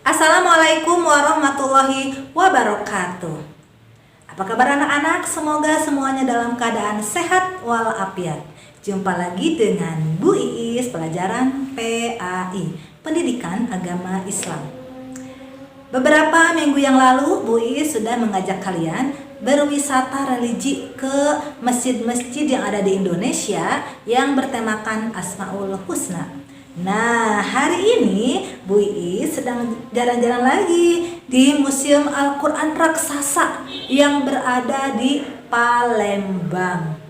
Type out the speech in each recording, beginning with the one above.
Assalamualaikum warahmatullahi wabarakatuh. Apa kabar anak-anak? Semoga semuanya dalam keadaan sehat walafiat. Jumpa lagi dengan Bu Iis, pelajaran PAI, Pendidikan Agama Islam. Beberapa minggu yang lalu Bu Iis sudah mengajak kalian berwisata religi ke masjid-masjid yang ada di Indonesia yang bertemakan Asmaul Husna. Nah, hari ini Bu Iis sedang jalan-jalan lagi di Museum Al-Quran Raksasa yang berada di Palembang.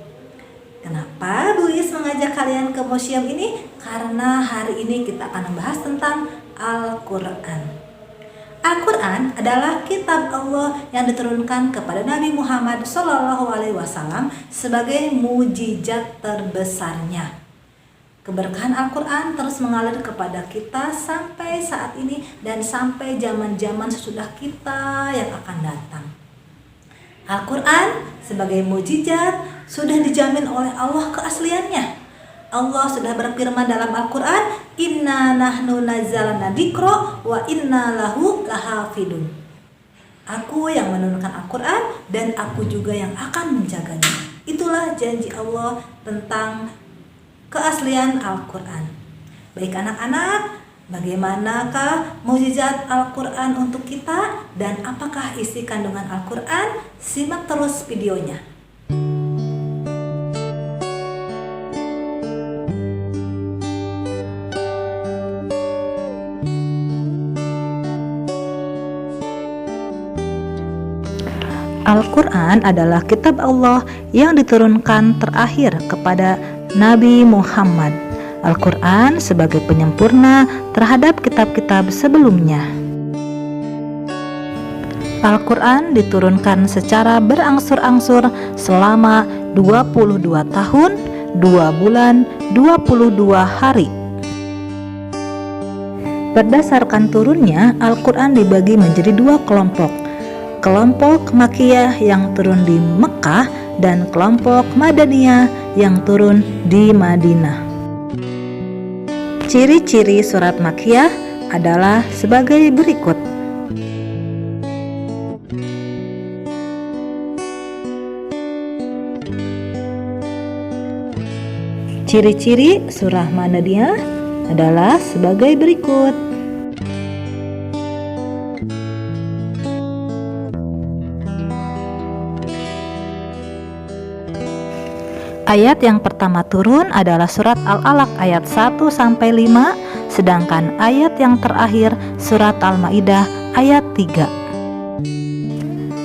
Kenapa Bu Iis mengajak kalian ke museum ini? Karena hari ini kita akan membahas tentang Al-Quran. Al-Quran adalah kitab Allah yang diturunkan kepada Nabi Muhammad SAW sebagai mujizat terbesarnya. Keberkahan Al-Quran terus mengalir kepada kita sampai saat ini dan sampai zaman-zaman sesudah kita yang akan datang. Al-Quran sebagai mujizat sudah dijamin oleh Allah keasliannya. Allah sudah berfirman dalam Al-Quran, "Inna nahnu nazzalna dzikra wa inna lahu lahafidun." Aku yang menurunkan Al-Quran dan aku juga yang akan menjaganya. Itulah janji Allah tentang keaslian Al-Quran. Baik anak-anak, bagaimanakah mukjizat Al-Quran untuk kita dan apakah isi kandungan Al-Quran? Simak terus videonya. Al-Quran adalah kitab Allah yang diturunkan terakhir kepada Nabi Muhammad. Al-Quran sebagai penyempurna terhadap kitab-kitab sebelumnya. Al-Quran diturunkan secara berangsur-angsur selama 22 tahun, 2 bulan, 22 hari. Berdasarkan turunnya, Al-Quran dibagi menjadi 2 kelompok. Kelompok Makkiyah yang turun di Mekah dan kelompok Madaniyah yang turun di Madinah. Ciri-ciri surat Makkiyah adalah sebagai berikut. Ciri-ciri surah Madaniyah adalah sebagai berikut. Ayat yang pertama turun adalah surat Al-Alaq ayat 1-5, sedangkan ayat yang terakhir surat Al-Maidah ayat 3.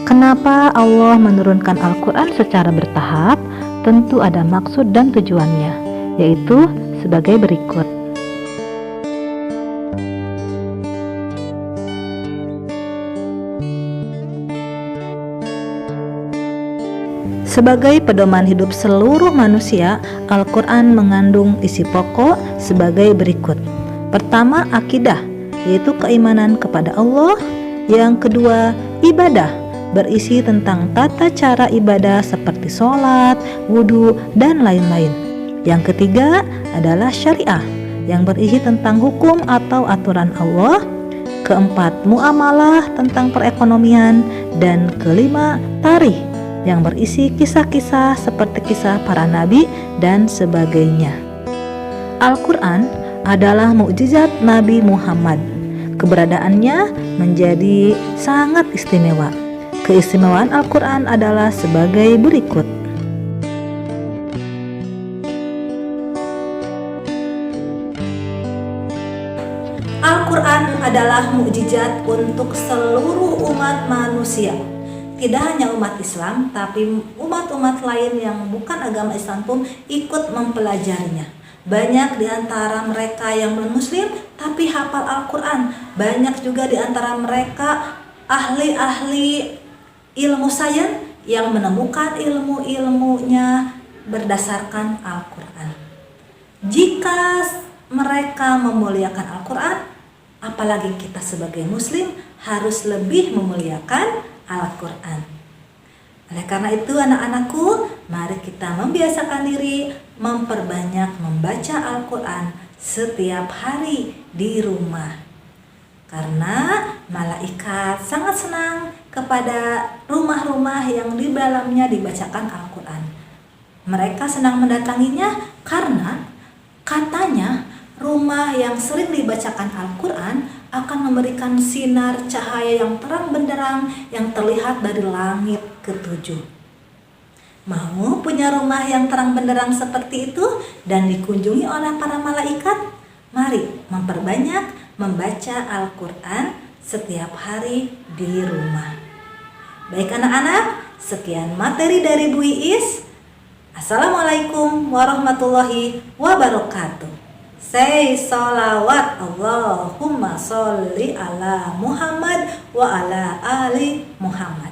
Kenapa Allah menurunkan Al-Quran secara bertahap? Tentu ada maksud dan tujuannya, yaitu sebagai berikut. Sebagai pedoman hidup seluruh manusia, Al-Quran mengandung isi pokok sebagai berikut. Pertama, akidah, yaitu keimanan kepada Allah. Yang kedua, ibadah, berisi tentang tata cara ibadah seperti sholat, wudhu, dan lain-lain. Yang ketiga adalah syariah, yang berisi tentang hukum atau aturan Allah. Keempat, muamalah tentang perekonomian. Dan kelima, tarikh, yang berisi kisah-kisah seperti kisah para nabi dan sebagainya. Al-Quran adalah mukjizat Nabi Muhammad. Keberadaannya menjadi sangat istimewa. Keistimewaan Al-Quran adalah sebagai berikut. Al-Quran adalah mukjizat untuk seluruh umat manusia. Tidak hanya umat Islam, tapi umat-umat lain yang bukan agama Islam pun ikut mempelajarinya. Banyak di antara mereka yang non-muslim tapi hafal Al-Quran. Banyak juga di antara mereka ahli-ahli ilmu sains yang menemukan ilmu-ilmunya berdasarkan Al-Quran. Jika mereka memuliakan Al-Quran, apalagi kita sebagai muslim harus lebih memuliakan Al-Quran. Oleh karena itu anak-anakku, mari kita membiasakan diri memperbanyak membaca Al-Quran setiap hari di rumah. Karena malaikat sangat senang kepada rumah-rumah yang di dalamnya dibacakan Al-Quran. Mereka senang mendatanginya karena katanya rumah yang sering dibacakan Al-Quran akan memberikan sinar cahaya yang terang benderang yang terlihat dari langit ketujuh. Mau punya rumah yang terang benderang seperti itu dan dikunjungi oleh para malaikat? Mari memperbanyak membaca Al-Quran setiap hari di rumah. Baik anak-anak, sekian materi dari Bu Iis. Assalamualaikum warahmatullahi wabarakatuh. Say salawat Allahumma sholli ala Muhammad wa ala ali Muhammad.